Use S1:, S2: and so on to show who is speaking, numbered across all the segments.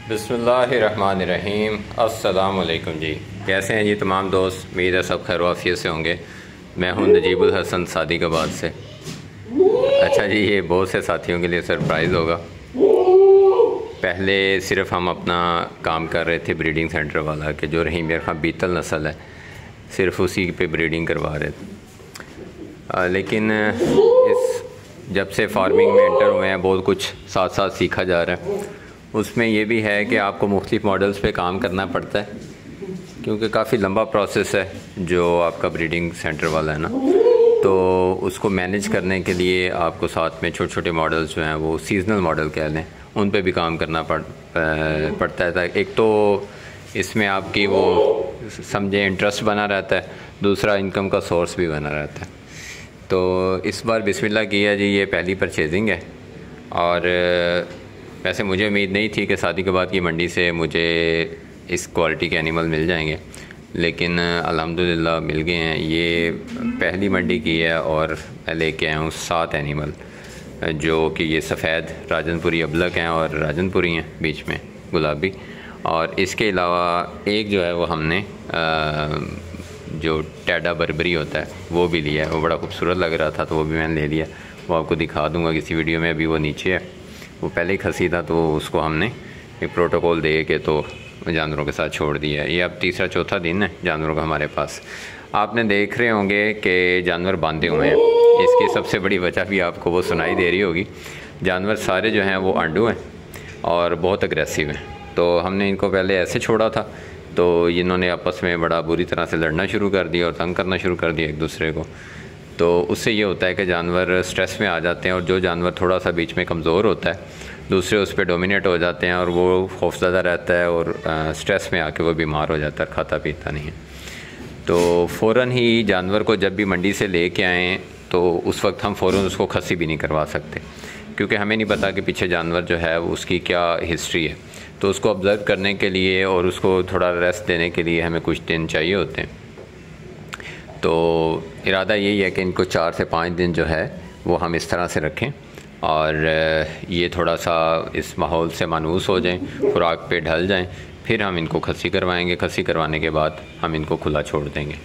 S1: बिस्मिल्लाहिर्रहमानिर्रहीम। अस्सलाम वालेकुम जी। कैसे हैं जी तमाम दोस्त? उम्मीद है सब खैर आफियत से होंगे। मैं हूं नजीबुल हसन सादिकाबाद से। अच्छा जी, ये बहुत से साथियों के लिए सरप्राइज़ होगा। पहले सिर्फ हम अपना काम कर रहे थे ब्रीडिंग सेंटर वाला, कि जो रहीम यार खां बीतल नस्ल है, सिर्फ उसी पे ब्रीडिंग करवा रहे थे। लेकिन इस जब से फार्मिंग में एंटर हुए हैं, बहुत कुछ साथ साथ सीखा जा रहा है। उसमें ये भी है कि आपको मुख्तलिफ़ मॉडल्स पे काम करना पड़ता है, क्योंकि काफ़ी लंबा प्रोसेस है जो आपका ब्रीडिंग सेंटर वाला है ना। तो उसको मैनेज करने के लिए आपको साथ में छोटे छोटे मॉडल्स जो हैं, वो सीजनल मॉडल कह लें, उन पे भी काम करना पड़ता है। एक तो इसमें आपकी वो समझे इंटरेस्ट बना रहता है, दूसरा इनकम का सोर्स भी बना रहता है। तो इस बार बिस्मिल्लाह किया जी, ये पहली परचेजिंग है। और वैसे मुझे उम्मीद नहीं थी कि शादी के बाद की मंडी से मुझे इस क्वालिटी के एनिमल मिल जाएंगे, लेकिन अल्हम्दुलिल्लाह मिल गए हैं। ये पहली मंडी की है और मैं लेके आया हूँ 7 एनिमल, जो कि ये सफ़ेद राजनपुरी अबलक हैं और राजनपुरी हैं बीच में गुलाबी। और इसके अलावा एक जो है वो हमने जो टैडा बर्बरी होता है वो भी लिया है। वो बड़ा खूबसूरत लग रहा था तो वो भी मैंने ले लिया। वो आपको दिखा दूँगा किसी वीडियो में। अभी वो नीचे है, वो पहले ही खसी था, तो उसको हमने एक प्रोटोकॉल दे के तो जानवरों के साथ छोड़ दिया है। ये अब तीसरा चौथा दिन है जानवरों का हमारे पास। आपने देख रहे होंगे कि जानवर बांधे हुए हैं। इसकी सबसे बड़ी वजह भी आपको वो सुनाई दे रही होगी। जानवर सारे जो हैं वो आंडू हैं और बहुत अग्रेसिव हैं। तो हमने इनको पहले ऐसे छोड़ा था, तो इन्होंने आपस में बड़ा बुरी तरह से लड़ना शुरू कर दिया और तंग करना शुरू कर दिया एक दूसरे को। तो उससे ये होता है कि जानवर स्ट्रेस में आ जाते हैं, और जो जानवर थोड़ा सा बीच में कमज़ोर होता है, दूसरे उस पर डोमिनेट हो जाते हैं और वो खौफज़दा रहता है और स्ट्रेस में आके वो बीमार हो जाता है, खाता पीता नहीं है। तो फ़ौरन ही जानवर को जब भी मंडी से ले कर आएँ, तो उस वक्त हम फ़ौरन उसको खसी भी नहीं करवा सकते, क्योंकि हमें नहीं पता कि पीछे जानवर जो है उसकी क्या हिस्ट्री है। तो उसको ऑब्ज़र्व करने के लिए और उसको थोड़ा रेस्ट देने के लिए हमें कुछ दिन चाहिए होते हैं। तो इरादा यही है कि इनको 4 से 5 दिन जो है वो हम इस तरह से रखें, और ये थोड़ा सा इस माहौल से मानूस हो जाएं, खुराक पे ढल जाएं, फिर हम इनको खसी करवाएंगे। खसी करवाने के बाद हम इनको खुला छोड़ देंगे।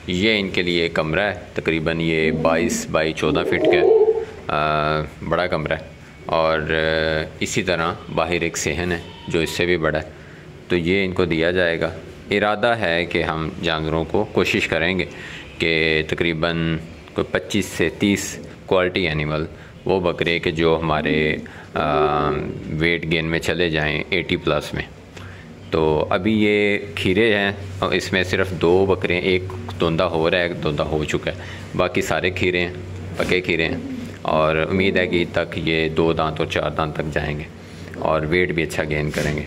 S1: ये इनके लिए कमरा है, तकरीबन ये 22 बाई 14 फिट का बड़ा कमरा है। और इसी तरह बाहर एक सहन है जो इससे भी बड़ा है, तो ये इनको दिया जाएगा। इरादा है कि हम जानवरों को कोशिश करेंगे कि तकरीबन कोई 25 से 30 क्वालिटी एनिमल, वो बकरे के जो हमारे वेट गेन में चले जाएं 80+ में। तो अभी ये खीरे हैं और इसमें सिर्फ 2 बकरे, एक दोंदा हो रहा है, एक दोंदा हो चुका है, बाकी सारे खीरे हैं, पके खीरे हैं। और उम्मीद है कि तक ये 2 दांत और 4 दांत तक जाएंगे और वेट भी अच्छा गेन करेंगे।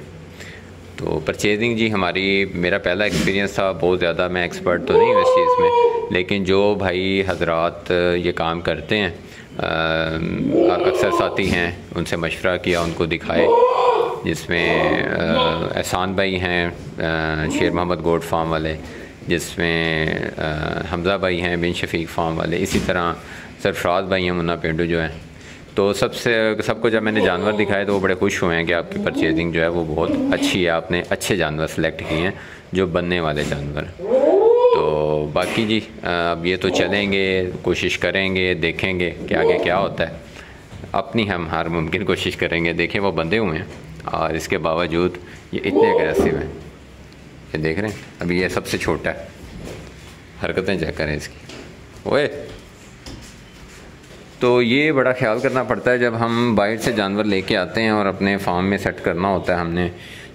S1: तो परचेजिंग जी हमारी, मेरा पहला एक्सपीरियंस था, बहुत ज़्यादा मैं एक्सपर्ट तो नहीं हूँ इस चीज़ में, लेकिन जो भाई हजरात ये काम करते हैं, अक्सर साथी हैं, उनसे मशवरा किया, उनको दिखाए। जिसमें एहसान भाई हैं शेर मोहम्मद गोड फार्म वाले, जिसमें हमज़ा भाई हैं बिन शफीक फार्म वाले, इसी तरह सरफराज भाई हैं मुन्ना पेंडू जो हैं। तो सबको जब मैंने जानवर दिखाए तो वो बड़े खुश हुए हैं कि आपकी परचेजिंग जो है वो बहुत अच्छी है, आपने अच्छे जानवर सेलेक्ट किए हैं जो बनने वाले जानवर। तो बाकी जी अब ये तो चलेंगे, कोशिश करेंगे, देखेंगे कि आगे क्या होता है। अपनी हम हर मुमकिन कोशिश करेंगे। देखें वो बंधे हुए हैं और इसके बावजूद ये इतने अग्रेसिव हैं। ये देख रहे हैं, अभी ये सबसे छोटा है, हरकतें चेक करें इसकी। ओए, तो ये बड़ा ख्याल करना पड़ता है जब हम बाहर से जानवर लेके आते हैं और अपने फार्म में सेट करना होता है हमने।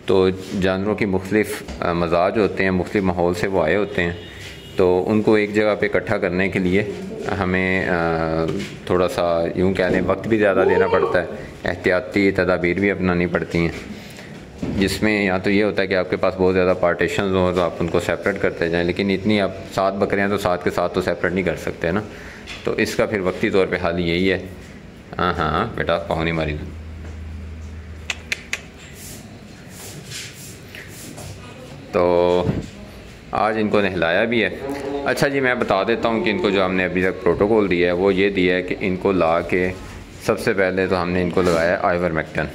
S1: तो जानवरों की मुख्तलिफ़ मजाज होते हैं, मुख्तलिफ़ माहौल से वो आए होते हैं, तो उनको एक जगह पे इकट्ठा करने के लिए हमें थोड़ा सा यूँ कह लें वक्त भी ज़्यादा देना पड़ता है, एहतियाती तदाबीर भी अपनानी पड़ती हैं। जिसमें या तो ये होता है कि आपके पास बहुत ज़्यादा पार्टीशंस हों तो आप उनको सेपरेट करते जाएं, लेकिन इतनी आप 7 बकरे हैं तो 7 के साथ तो सेपरेट नहीं कर सकते ना। तो इसका फिर वक्ती तौर पे हाल यही है। हाँ बेटा, पाँव नहीं मारी। तो आज इनको नहलाया भी है। अच्छा जी, मैं बता देता हूँ कि इनको जो हमने अभी तक प्रोटोकॉल दिया है वो ये दिया है कि इनको ला के सबसे पहले तो हमने इनको लगाया आइवरमेक्टिन।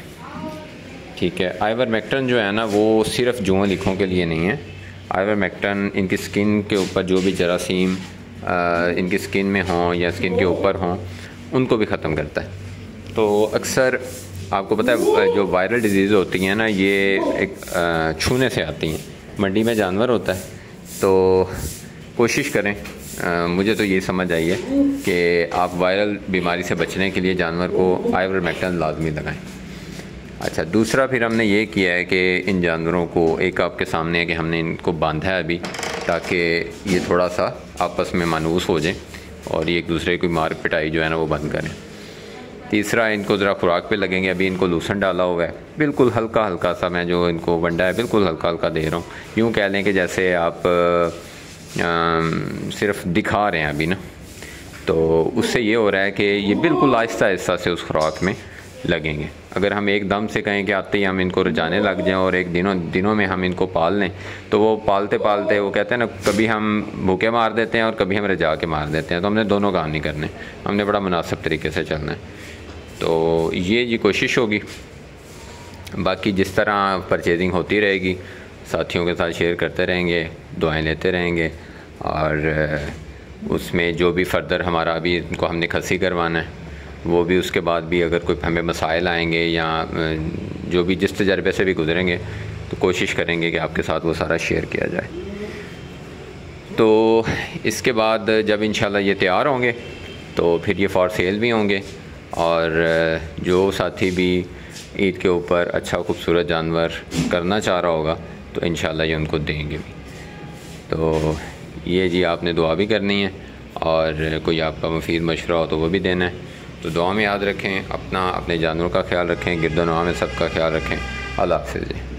S1: ठीक है। आइवरमेक्टिन जो है ना वो सिर्फ जुओं लिखों के लिए नहीं है। आइवरमेक्टिन इनकी स्किन के ऊपर जो भी जरासीम इनकी स्किन में हों या स्किन के ऊपर हों उनको भी ख़त्म करता है। तो अक्सर आपको पता है जो वायरल डिजीज़ होती हैं ना ये एक छूने से आती हैं। मंडी में जानवर होता है तो कोशिश करें, मुझे तो ये समझ आई है कि आप वायरल बीमारी से बचने के लिए जानवर को आइवरमेक्टिन लाजमी लगाएं। अच्छा, दूसरा फिर हमने ये किया है कि इन जानवरों को एक आपके सामने है कि हमने इनको बांधा है अभी, ताकि ये थोड़ा सा आपस में मानूस हो जाए और ये एक दूसरे की मार पिटाई जो है ना वो बंद करें। तीसरा, इनको ज़रा खुराक पे लगेंगे। अभी इनको लूसन डाला हुआ है, बिल्कुल हल्का हल्का सा मैं जो इनको वंडा है बिल्कुल हल्का हल्का दे रहा हूँ। यूँ कह लें कि जैसे आप सिर्फ दिखा रहे हैं अभी ना, तो उससे ये हो रहा है कि ये बिल्कुल आहिस्ता आहिस्ता से उस खुराक में लगेंगे। अगर हम एकदम से कहें कि आते ही हम इनको रजाने लग जाएं और एक दिनों में हम इनको पाल लें तो वो पालते पालते वो कहते हैं ना, कभी हम भूखे मार देते हैं और कभी हम रजा के मार देते हैं। तो हमने दोनों काम नहीं करने, हमने बड़ा मुनासिब तरीके से चलना है। तो ये जी कोशिश होगी। बाकी जिस तरह परचेजिंग होती रहेगी साथियों के साथ शेयर करते रहेंगे, दुआएं लेते रहेंगे और उसमें जो भी फर्दर हमारा अभी इनको हमने खसी करवाना है वो भी, उसके बाद भी अगर कोई हमें मसाइल आएंगे या जो भी जिस तजर्बे से भी गुजरेंगे तो कोशिश करेंगे कि आपके साथ वो सारा शेयर किया जाए। तो इसके बाद जब इंशाल्लाह ये तैयार होंगे तो फिर ये फॉर सेल भी होंगे और जो साथी भी ईद के ऊपर अच्छा खूबसूरत जानवर करना चाह रहा होगा तो इंशाल्लाह ये उनको देंगे भी। तो ये जी आपने दुआ भी करनी है और कोई आपका मुफीद मशवरा हो तो वो भी देना है। तो दुआ में याद रखें अपना, अपने जानवरों का ख्याल रखें, गिरदोनवा में सबका ख्याल रखें। अल्लाह हाफ़िज़ जी।